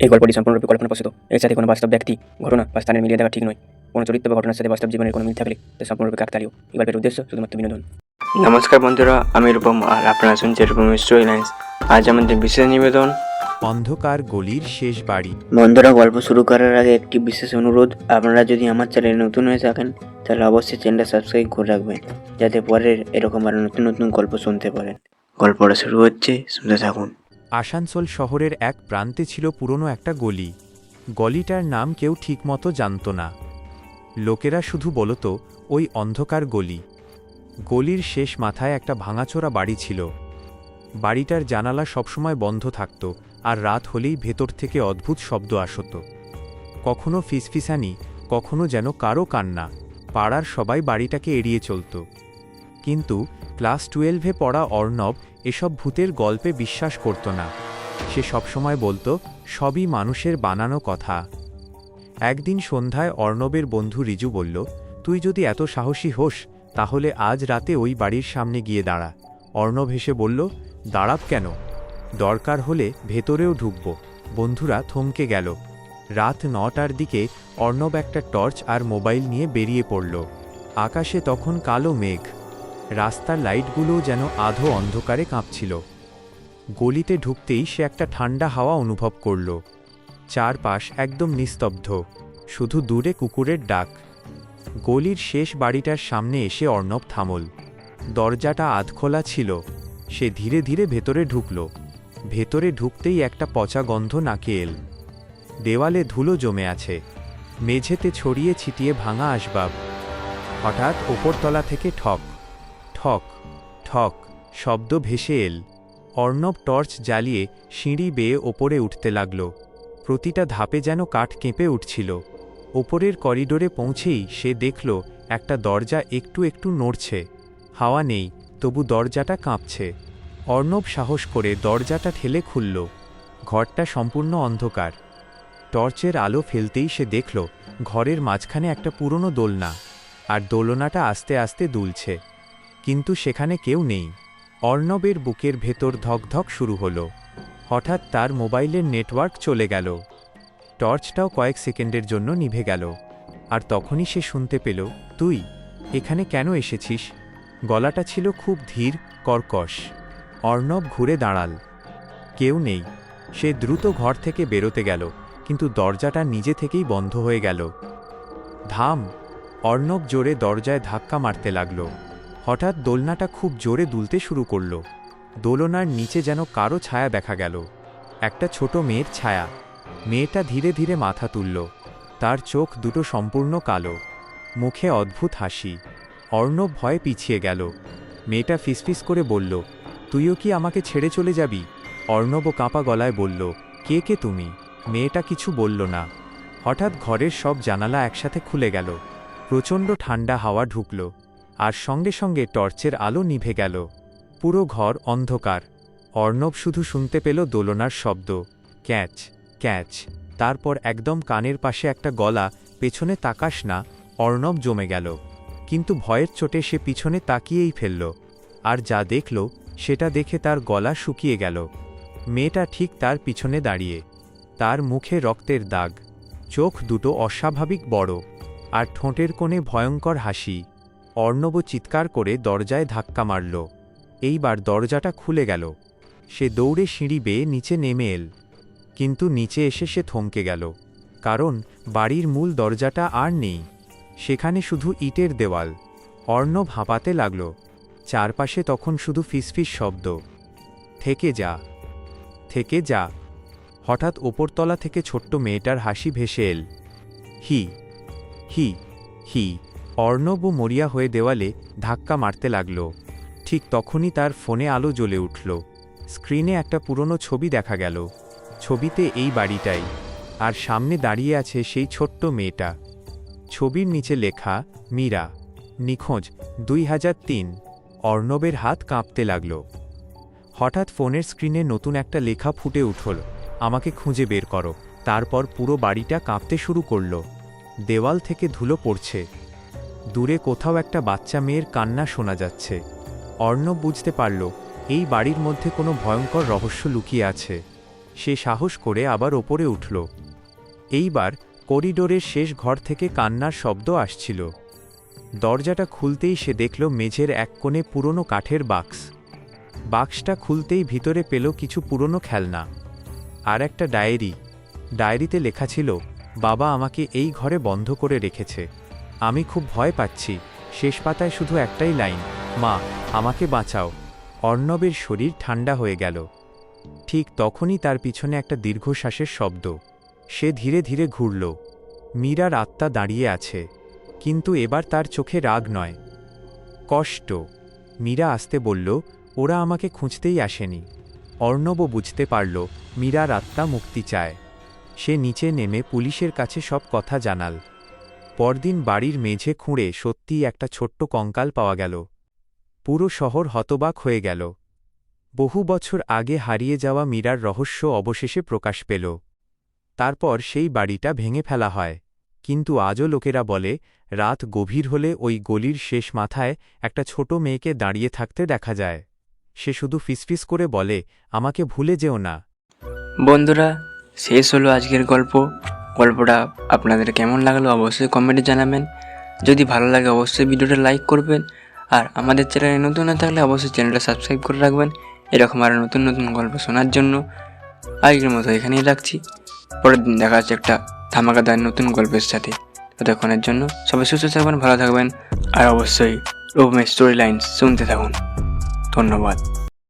এই গল্পটি সম্পূর্ণরূপে কল্পনাপ্রসূত। এর সাথে কোনো বাস্তব ব্যক্তি, ঘটনা বা স্থানের মিলিয়ে দেওয়া ঠিক নয়। কোনো চরিত্র বা ঘটনার সাথে বাস্তব জীবনের কোনো মিল থাকলে তা সম্পূর্ণরূপে কাকতালীয়। এই গল্পের উদ্দেশ্য শুধুমাত্র বিনোদন। নমস্কার বন্ধুরা, আমি রূপম আর আপনারা শুনছেন রূপম স্টোরি লাইন্স। আজ আমাদের বিশেষ নিবেদন অন্ধকার গলির শেষ বাড়ি। বন্ধুরা, গল্প শুরু করার আগে একটি বিশেষ অনুরোধ, আপনারা যদি আমার চ্যানেলে নতুন হয়ে থাকেন তাহলে অবশ্যই চ্যানেলটা সাবস্ক্রাইব করে রাখবেন, যাতে পরের এরকম আরও নতুন নতুন গল্প শুনতে পারেন। গল্পটা শুরু হচ্ছে, শুনতে থাকুন। আসানসোল শহরের এক প্রান্তে ছিল পুরনো একটা গলি। গলিটার নাম কেউ ঠিকমতো জানত না। লোকেরা শুধু বলতো ওই অন্ধকার গলি। গলির শেষ মাথায় একটা ভাঙাচোরা বাড়ি ছিল। বাড়িটার জানালা সবসময় বন্ধ থাকত, আর রাত হলেই ভেতর থেকে অদ্ভুত শব্দ আসত। কখনো ফিসফিসানি, কখনো যেন কারো কান্না। পাড়ার সবাই বাড়িটাকে এড়িয়ে চলত। কিন্তু ক্লাস 12-এ পড়া অর্ণব এসব ভূতের গল্পে বিশ্বাস করত না। সে সবসময় বলতো সবই মানুষের বানানো কথা। একদিন সন্ধ্যায় অর্ণবের বন্ধু রিজু বলল, তুই যদি এত সাহসী হোস তাহলে আজ রাতে ওই বাড়ির সামনে গিয়ে দাঁড়া। অর্ণব হেসে বলল, দাঁড়াব কেন? দরকার হলে ভেতরেও ঢুকব। বন্ধুরা থমকে গেল। রাত 9টার দিকে অর্ণব একটা টর্চ আর মোবাইল নিয়ে বেরিয়ে পড়ল। আকাশে তখন কালো মেঘ। রাস্তার লাইটগুলোও যেন আধো অন্ধকারে কাঁপছিল। গলিতে ঢুকতেই সে একটা ঠান্ডা হাওয়া অনুভব করল। চারপাশ একদম নিস্তব্ধ, শুধু দূরে কুকুরের ডাক। গলির শেষ বাড়িটার সামনে এসে অর্ণব থামল। দরজাটা আধখোলা ছিল। সে ধীরে ধীরে ভেতরে ঢুকল। ভেতরে ঢুকতেই একটা পচা গন্ধ নাকে এল। দেওয়ালে ধুলো জমে আছে, মেঝেতে ছড়িয়ে ছিটিয়ে ভাঙা আসবাব। হঠাৎ ওপরতলা থেকে ঠক ঠক ঠক শব্দ ভেসে এল। অর্ণব টর্চ জ্বালিয়ে সিঁড়ি বেয়ে ওপরে উঠতে লাগল। প্রতিটা ধাপে যেন কাঠ কেঁপে উঠছিল। ওপরের করিডোরে পৌঁছেই সে দেখল একটা দরজা একটু একটু নড়ছে। হাওয়া নেই, তবু দরজাটা কাঁপছে। অর্ণব সাহস করে দরজাটা ঠেলে খুলল। ঘরটা সম্পূর্ণ অন্ধকার। টর্চের আলো ফেলতেই সে দেখল ঘরের মাঝখানে একটা পুরনো দোলনা, আর দোলনাটা আস্তে আস্তে দুলছে। কিন্তু সেখানে কেউ নেই। অর্ণবের বুকের ভেতর ধকধক শুরু হলো। হঠাৎ তার মোবাইলের নেটওয়ার্ক চলে গেল। টর্চটাও কয়েক সেকেন্ডের জন্য নিভে গেল। আর তখনই সে শুনতে পেল, তুই এখানে কেন এসেছিস? গলাটা ছিল খুব ধীর, কর্কশ। অর্ণব ঘুরে দাঁড়াল। কেউ নেই। সে দ্রুত ঘর থেকে বেরোতে গেল, কিন্তু দরজাটা নিজে থেকেই বন্ধ হয়ে গেল। ধাম! অর্ণব জোরে দরজায় ধাক্কা মারতে লাগল। হঠাৎ দোলনাটা খুব জোরে দুলতে শুরু করল। দোলনার নিচে যেন কারো ছায়া দেখা গেল, একটা ছোট মেয়ের ছায়া। মেয়েটা ধীরে ধীরে মাথা তুলল। তার চোখ দুটো সম্পূর্ণ কালো, মুখে অদ্ভুত হাসি। অর্ণব ভয়ে পিছিয়ে গেল। মেয়েটা ফিসফিস করে বলল, তুইও কি আমাকে ছেড়ে চলে যাবি? অর্ণব কাঁপা গলায় বলল, কে কে তুমি? মেয়েটা কিছু বলল না। হঠাৎ ঘরের সব জানালা একসাথে খুলে গেল। প্রচণ্ড ঠান্ডা হাওয়া ঢুকল, আর সঙ্গে সঙ্গে টর্চের আলো নিভে গেল। পুরো ঘর অন্ধকার। অর্ণব শুধু শুনতে পেল দোলনার শব্দ, ক্যাচ ক্যাচ। তারপর একদম কানের পাশে একটা গলা, পেছনে তাকাস না। অর্ণব জমে গেল, কিন্তু ভয়ের চোটে সে পিছনে তাকিয়েই ফেলল। আর যা দেখল সেটা দেখে তার গলা শুকিয়ে গেল। মেয়েটা ঠিক তার পিছনে দাঁড়িয়ে, তার মুখে রক্তের দাগ, চোখ দুটো অস্বাভাবিক বড়, আর ঠোঁটের কোণে ভয়ঙ্কর হাসি। অর্ণব চিৎকার করে দরজায় ধাক্কা মারল। এইবার দরজাটা খুলে গেল। সে দৌড়ে সিঁড়ি বেয়ে নিচে নেমে এল। কিন্তু নিচে এসে সে থমকে গেল, কারণ বাড়ির মূল দরজাটা আর নেই। সেখানে শুধু ইটের দেওয়াল। অর্ণব হাঁপাতে লাগল। চারপাশে তখন শুধু ফিসফিস শব্দ, থেকে যা, থেকে যা। হঠাৎ ওপরতলা থেকে ছোট্ট মেয়েটার হাসি ভেসে এল, হি হি হি। অর্ণব মরিয়া হয়ে দেওয়ালে ধাক্কা মারতে লাগল। ঠিক তখনই তার ফোনে আলো জ্বলে উঠল। স্ক্রিনে একটা পুরনো ছবি দেখা গেল। ছবিতে এই বাড়িটাই, আর সামনে দাঁড়িয়ে আছে সেই ছোট্ট মেয়েটা। ছবির নিচে লেখা, মীরা, নিখোঁজ 2003। অর্ণবের হাত কাঁপতে লাগল। হঠাৎ ফোনের স্ক্রিনে নতুন একটা লেখা ফুটে উঠল, আমাকে খুঁজে বের করো। তারপর পুরো বাড়িটা কাঁপতে শুরু করল। দেওয়াল থেকে ধুলো পড়ছে। দূরে কোথাও একটা বাচ্চা মেয়ের কান্না শোনা যাচ্ছে। অর্ণব বুঝতে পারল এই বাড়ির মধ্যে কোনো ভয়ঙ্কর রহস্য লুকিয়ে আছে। সে সাহস করে আবার ওপরে উঠল। এইবার করিডোরের শেষ ঘর থেকে কান্নার শব্দ আসছিল। দরজাটা খুলতেই সে দেখল মেঝের এক কোণে পুরনো কাঠের বাক্স। বাক্সটা খুলতেই ভিতরে পেল কিছু পুরনো খেলনা আর একটা ডায়েরিতে লেখা ছিল, বাবা আমাকে এই ঘরে বন্ধ করে রেখেছে, আমি খুব ভয় পাচ্ছি। শেষ পাতায় শুধু একটাই লাইন, মা আমাকে বাঁচাও। অর্ণবের শরীর ঠান্ডা হয়ে গেল। ঠিক তখনই তার পিছনে একটা দীর্ঘশ্বাসের শব্দ। সে ধীরে ধীরে ঘুরল। মীরার আত্মা দাঁড়িয়ে আছে, কিন্তু এবার তার চোখে রাগ নয়, কষ্ট। মীরা আসতে বলল, ওরা আমাকে খুঁজতেই আসেনি। অর্ণবও বুঝতে পারল মীরার আত্মা মুক্তি চায়। সে নিচে নেমে পুলিশের কাছে সব কথা জানাল। পরদিন বাড়ির মেঝে খুঁড়ে সত্যিই একটা ছোট্ট কঙ্কাল পাওয়া গেল। পুরো শহর হতবাক হয়ে গেল। বহু বছর আগে হারিয়ে যাওয়া মীরার রহস্য অবশেষে প্রকাশ পেল। তারপর সেই বাড়িটা ভেঙে ফেলা হয়, কিন্তু আজও লোকেরা বলে রাত গভীর হলে ওই গলির শেষ মাথায় একটা ছোট মেয়েকে দাঁড়িয়ে থাকতে দেখা যায়। সে শুধু ফিসফিস করে বলে, আমাকে ভুলে যেও না। বন্ধুরা, শেষ হলো আজকের গল্পটা আপনাদের কেমন লাগলো অবশ্যই কমেন্টে জানাবেন। যদি ভালো লাগে অবশ্যই ভিডিওটা লাইক করবেন, আর আমাদের চ্যানেলে নতুন না থাকলে অবশ্যই চ্যানেলটা সাবস্ক্রাইব করে রাখবেন এরকম আরও নতুন নতুন গল্প শোনার জন্য। আজকের মতো এখানেই রাখছি। পরের দিন দেখা যাচ্ছে একটা ধামাকাদার নতুন গল্পের সাথে। ততক্ষণের জন্য সবাই সুস্থ থাকবেন, ভালো থাকবেন, আর অবশ্যই রূপমের স্টোরি লাইন শুনতে থাকুন। ধন্যবাদ।